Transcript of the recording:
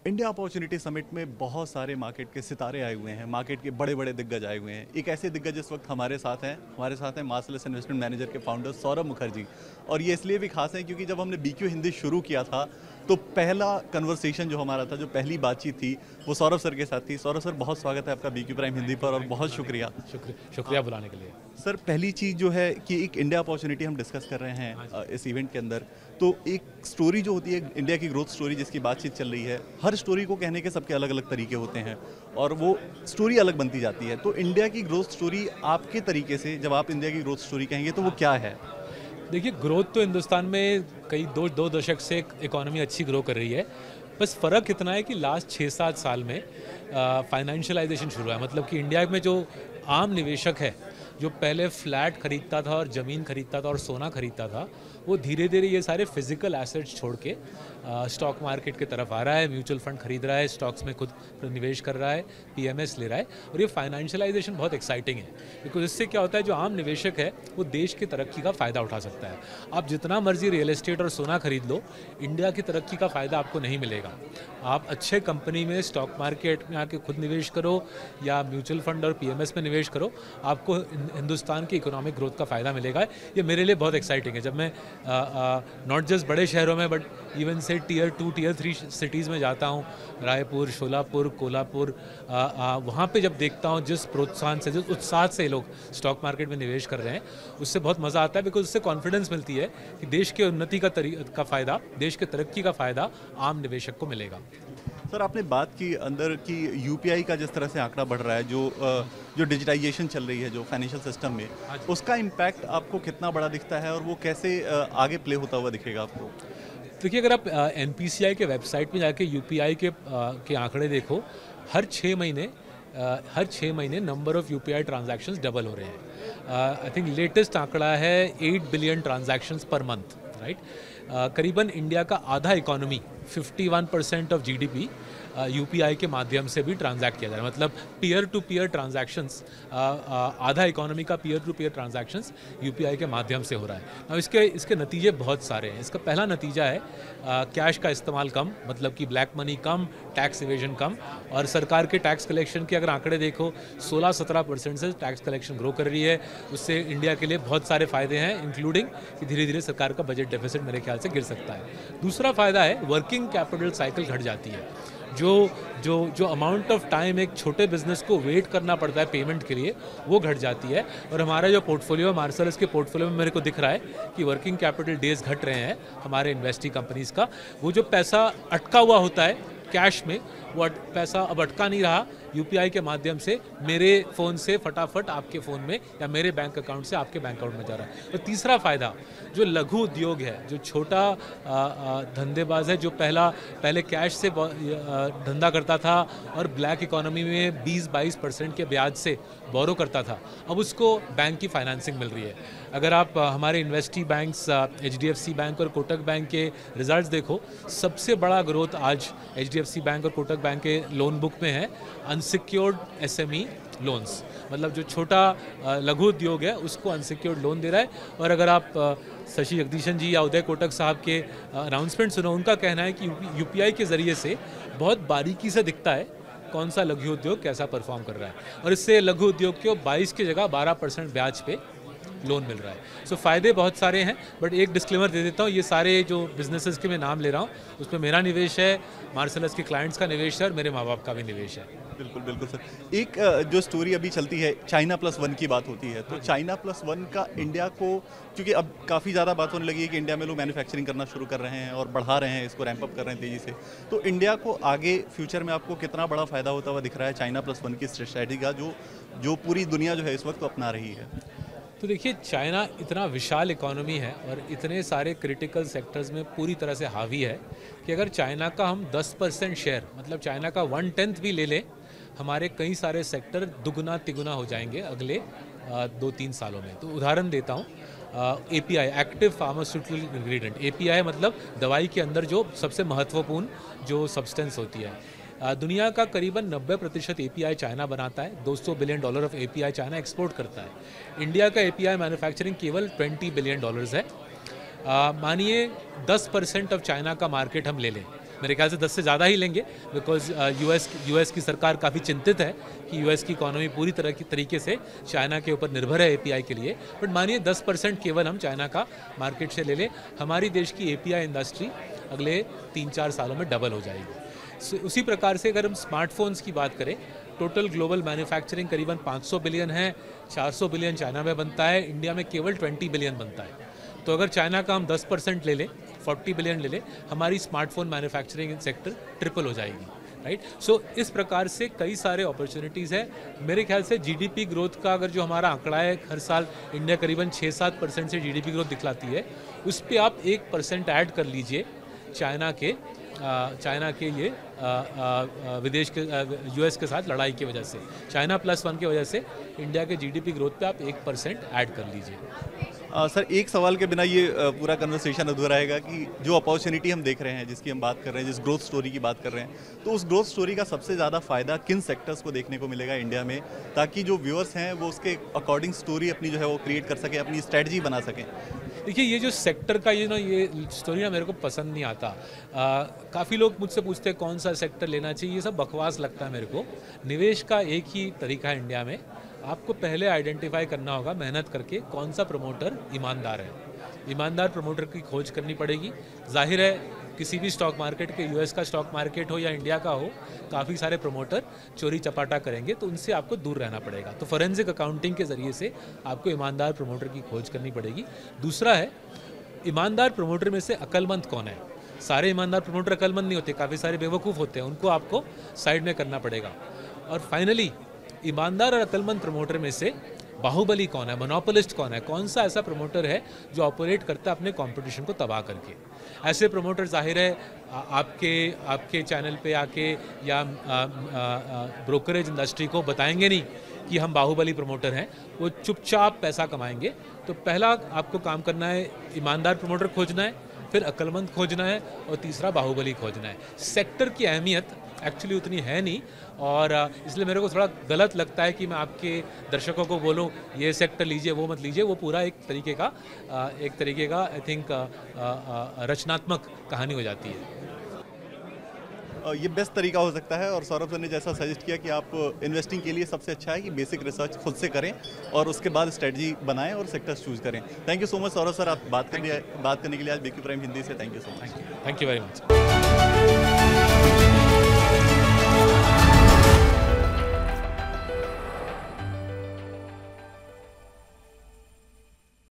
India opportunity summit में बहुत सारे मार्केट के सितारे आए हुए हैं, मार्केट के बड़े बड़े दिग्गज आए हुए हैं। एक ऐसे दिग्गज इस वक्त हमारे साथ हैं मार्सलस इन्वेस्टमेंट मैनेजर के फाउंडर सौरभ मुखर्जी। और ये इसलिए भी खास है क्योंकि जब हमने बीक्यू हिंदी शुरू किया था तो पहला कन्वर्सेशन जो हमारा था, जो पहली बातचीत थी, वो सौरभ सर के साथ थी। सौरभ सर, बहुत स्वागत है आपका बीक्यू प्राइम हिंदी पर और बहुत शुक्रिया। शुक्रिया बुलाने के लिए। सर, पहली चीज़ जो है कि एक इंडिया अपॉर्चुनिटी हम डिस्कस कर रहे हैं इस इवेंट के अंदर। तो एक स्टोरी जो होती है इंडिया की, ग्रोथ स्टोरी जिसकी बातचीत चल रही है, हर स्टोरी को कहने के सबके अलग अलग तरीके होते हैं और वो स्टोरी अलग बनती जाती है। तो इंडिया की ग्रोथ स्टोरी आपके तरीके से, जब आप इंडिया की ग्रोथ स्टोरी कहेंगे तो वो क्या है? देखिए, ग्रोथ तो हिंदुस्तान में कई दो दशक से इकोनॉमी अच्छी ग्रो कर रही है। बस फ़र्क इतना है कि लास्ट 6-7 साल में फाइनेंशियलाइजेशन शुरू है। मतलब कि इंडिया में जो आम निवेशक है, जो पहले फ्लैट खरीदता था और ज़मीन खरीदता था और सोना खरीदता था, वो धीरे धीरे ये सारे फिजिकल एसेट्स छोड़ के स्टॉक मार्केट की तरफ आ रहा है, म्यूचुअल फंड खरीद रहा है, स्टॉक्स में खुद निवेश कर रहा है, पीएमएस ले रहा है। और ये फाइनेंशियलाइजेशन बहुत एक्साइटिंग है, बिकॉज इससे क्या होता है, जो आम निवेशक है वो देश की तरक्की का फ़ायदा उठा सकता है। आप जितना मर्जी रियल एस्टेट और सोना खरीद लो, इंडिया की तरक्की का फ़ायदा आपको नहीं मिलेगा। आप अच्छे कंपनी में स्टॉक मार्केट में आके खुद निवेश करो या म्यूचुअल फंड और पीएमएस में निवेश करो, आपको हिंदुस्तान की इकोनॉमिक ग्रोथ का फ़ायदा मिलेगा। ये मेरे लिए बहुत एक्साइटिंग है। जब मैं नॉट जस्ट बड़े शहरों में बट इवन से टियर 2 टियर 3 सिटीज़ में जाता हूँ, रायपुर, शोलापुर, कोल्हापुर, वहाँ पे जब देखता हूँ जिस प्रोत्साहन से, जिस उत्साह से लोग स्टॉक मार्केट में निवेश कर रहे हैं, उससे बहुत मज़ा आता है। बिकॉज उससे कॉन्फिडेंस मिलती है कि देश के उन्नति का फ़ायदा, देश के तरक्की का फ़ायदा आम निवेशक को मिलेगा। सर, आपने बात की अंदर कि यूपीआई का जिस तरह से आंकड़ा बढ़ रहा है, जो डिजिटाइजेशन चल रही है जो फाइनेंशियल सिस्टम में, उसका इम्पैक्ट आपको कितना बड़ा दिखता है और वो कैसे आगे प्ले होता हुआ दिखेगा आपको? देखिए, अगर आप एनपीसीआई के वेबसाइट में जाके यूपीआई के आंकड़े देखो, हर 6 महीने number of UPI transactions double हो रहे हैं। आई थिंक लेटेस्ट आंकड़ा है 8 billion transactions per month, right. करीबन इंडिया का आधा इकोनॉमी, 51% ऑफ जीडीपी यूपीआई के माध्यम से भी ट्रांजैक्ट किया जा रहा है। मतलब पीयर टू पीयर ट्रांजैक्शंस, आधा इकोनॉमी का peer to peer transactions UPI के माध्यम से हो रहा है। अब इसके नतीजे बहुत सारे हैं। इसका पहला नतीजा है कैश का इस्तेमाल कम, मतलब कि ब्लैक मनी कम, टैक्स इवेजन कम। और सरकार के टैक्स कलेक्शन के अगर आंकड़े देखो, 16-17% से टैक्स कलेक्शन ग्रो कर रही है। उससे इंडिया के लिए बहुत सारे फ़ायदे हैं, इंक्लूडिंग कि धीरे धीरे सरकार का बजट डेफिसिट मेरे ख्याल से गिर सकता है। दूसरा फ़ायदा है वर्किंग कैपिटल साइकिल घट जाती है। जो अमाउंट ऑफ टाइम एक छोटे बिजनेस को वेट करना पड़ता है पेमेंट के लिए, वो घट जाती है। और हमारा जो पोर्टफोलियो है, मार्सलस के पोर्टफोलियो में मेरे को दिख रहा है कि वर्किंग कैपिटल डेज घट रहे हैं हमारे इन्वेस्टी कंपनीज का। वो जो पैसा अटका हुआ होता है कैश में, वो पैसा अब अटका नहीं रहा। यूपीआई के माध्यम से मेरे फ़ोन से फटाफट आपके फ़ोन में या मेरे बैंक अकाउंट से आपके बैंक अकाउंट में जा रहा है। और तीसरा फ़ायदा, जो लघु उद्योग है, जो छोटा धंधेबाज है, जो पहले कैश से धंधा करता था और ब्लैक इकोनॉमी में 20-22% के ब्याज से बोरो करता था, अब उसको बैंक की फाइनेंसिंग मिल रही है। अगर आप हमारे इन्वेस्टी बैंक्स, एचडीएफसी बैंक और कोटक बैंक के रिजल्ट्स देखो, सबसे बड़ा ग्रोथ आज एचडीएफसी बैंक और कोटक बैंक के लोन बुक में है अनसिक्योर्ड एसएमई लोन्स। मतलब जो छोटा लघु उद्योग है उसको अनसिक्योर्ड लोन दे रहा है। और अगर आप शशि जगदीशन जी या उदय कोटक साहब के अनाउंसमेंट सुनो, उनका कहना है कि यूपीआई के ज़रिए से बहुत बारीकी से दिखता है कौन सा लघु उद्योग कैसा परफॉर्म कर रहा है। और इससे लघु उद्योग को 22 की जगह 12% ब्याज पे लोन मिल रहा है। सो फ़ायदे बहुत सारे हैं। बट एक डिस्क्लेमर दे देता हूँ, ये सारे जो बिजनेसेस के मैं नाम ले रहा हूँ उसमें मेरा निवेश है, मार्सलस के क्लाइंट्स का निवेश है और मेरे माँ बाप का भी निवेश है। बिल्कुल बिल्कुल सर। एक जो स्टोरी अभी चलती है, चाइना प्लस वन की बात होती है, तो चाइना प्लस वन का इंडिया को, क्योंकि अब काफ़ी ज़्यादा बात होने लगी है कि इंडिया में लोग मैन्युफैक्चरिंग करना शुरू कर रहे हैं और बढ़ा रहे हैं, इसको रैंप अप कर रहे हैं तेज़ी से, तो इंडिया को आगे फ्यूचर में आपको कितना बड़ा फ़ायदा होता हुआ दिख रहा है चाइना प्लस वन की स्ट्रेटजी का, जो पूरी दुनिया जो है इस वक्त अपना रही है? तो देखिए, चाइना इतना विशाल इकोनॉमी है और इतने सारे क्रिटिकल सेक्टर्स में पूरी तरह से हावी है कि अगर चाइना का हम 10% शेयर, मतलब चाइना का 1/10 भी ले लें, हमारे कई सारे सेक्टर दुगना तिगुना हो जाएंगे अगले 2-3 सालों में। तो उदाहरण देता हूँ, API, active pharmaceutical ingredient, API मतलब दवाई के अंदर जो सबसे महत्वपूर्ण जो सब्सटेंस होती है। दुनिया का करीबन 90% एपीआई चाइना बनाता है। $200 billion of API China export करता है। इंडिया का एपीआई मैन्युफैक्चरिंग केवल $20 बिलियन है। मानिए 10% ऑफ चाइना का मार्केट हम ले लें, मेरे ख्याल से 10 से ज़्यादा ही लेंगे, बिकॉज यूएस की सरकार काफ़ी चिंतित है कि यूएस की इकोनॉमी पूरी तरीके से चाइना के ऊपर निर्भर है एपीआई के लिए। बट मानिए 10% केवल हम चाइना का मार्केट से ले लें, हमारी देश की एपीआई इंडस्ट्री अगले 3-4 सालों में डबल हो जाएगी। उसी प्रकार से अगर हम स्मार्टफोन्स की बात करें, टोटल ग्लोबल मैन्युफैक्चरिंग करीबन 500 बिलियन है, 400 बिलियन चाइना में बनता है, इंडिया में केवल 20 बिलियन बनता है। तो अगर चाइना का हम 10% ले लें, 40 बिलियन ले लें, हमारी स्मार्टफोन मैन्युफैक्चरिंग सेक्टर ट्रिपल हो जाएगी, राइट। सो इस प्रकार से कई सारे अपॉर्चुनिटीज़ है। मेरे ख्याल से जीडीपी ग्रोथ का अगर जो हमारा आंकड़ा है, हर साल इंडिया करीबन 6-7% से जीडीपी ग्रोथ दिखलाती है, उस पर आप 1% ऐड कर लीजिए चाइना के ये विदेश के यूएस के साथ लड़ाई की वजह से, चाइना +1 की वजह से इंडिया के जीडीपी ग्रोथ पे आप 1% ऐड कर लीजिए। सर, एक सवाल के बिना ये पूरा कन्वर्सेशन अधूरा रहेगा कि जो अपॉर्चुनिटी हम देख रहे हैं, जिसकी हम बात कर रहे हैं, जिस ग्रोथ स्टोरी की बात कर रहे हैं, तो उस ग्रोथ स्टोरी का सबसे ज़्यादा फ़ायदा किन सेक्टर्स को देखने को मिलेगा इंडिया में, ताकि जो व्यूअर्स हैं वो उसके अकॉर्डिंग स्टोरी अपनी जो है वो क्रिएट कर सकें, अपनी स्ट्रैटेजी बना सकें? देखिए, ये जो सेक्टर का ये स्टोरी ना मेरे को पसंद नहीं आता। काफ़ी लोग मुझसे पूछते हैं कौन सा सेक्टर लेना चाहिए, ये सब बकवास लगता है मेरे को। निवेश का एक ही तरीका है इंडिया में, आपको पहले आइडेंटिफाई करना होगा मेहनत करके कौन सा प्रमोटर ईमानदार है। ईमानदार प्रमोटर की खोज करनी पड़ेगी। जाहिर है किसी भी स्टॉक मार्केट के, यूएस का स्टॉक मार्केट हो या इंडिया का हो, काफ़ी सारे प्रमोटर चोरी चपाटा करेंगे, तो उनसे आपको दूर रहना पड़ेगा। तो फॉरेंसिक अकाउंटिंग के ज़रिए से आपको ईमानदार प्रमोटर की खोज करनी पड़ेगी। दूसरा है, ईमानदार प्रमोटर में से अक्लमंद कौन है। सारे ईमानदार प्रमोटर अक्लमंद नहीं होते, काफ़ी सारे बेवकूफ़ होते हैं, उनको आपको साइड में करना पड़ेगा। और फाइनली, ईमानदार और अक्लमंद प्रमोटर में से बाहुबली कौन है, मोनोपोलिस्ट कौन है, कौन सा ऐसा प्रमोटर है जो ऑपरेट करता है अपने कंपटीशन को तबाह करके। ऐसे प्रमोटर जाहिर है आपके चैनल पे आके या ब्रोकरेज इंडस्ट्री को बताएंगे नहीं कि हम बाहुबली प्रमोटर हैं, वो चुपचाप पैसा कमाएंगे। तो पहला आपको काम करना है, ईमानदार प्रमोटर खोजना है, फिर अक्लमंद खोजना है, और तीसरा बाहुबली खोजना है। सेक्टर की अहमियत एक्चुअली उतनी है नहीं, और इसलिए मेरे को थोड़ा गलत लगता है कि मैं आपके दर्शकों को बोलूं ये सेक्टर लीजिए, वो मत लीजिए। वो पूरा एक तरीके का आई थिंक रचनात्मक कहानी हो जाती है। ये बेस्ट तरीका हो सकता है, और सौरभ सर ने जैसा सजेस्ट किया कि आप इन्वेस्टिंग के लिए सबसे अच्छा है कि बेसिक रिसर्च खुद से करें और उसके बाद स्ट्रेटजी बनाएं और सेक्टर्स चूज करें। Thank you so much Saurabh sir, आप बात करने के लिए आज बीक्यू प्राइम हिंदी से। Thank you so much. Thank you very much.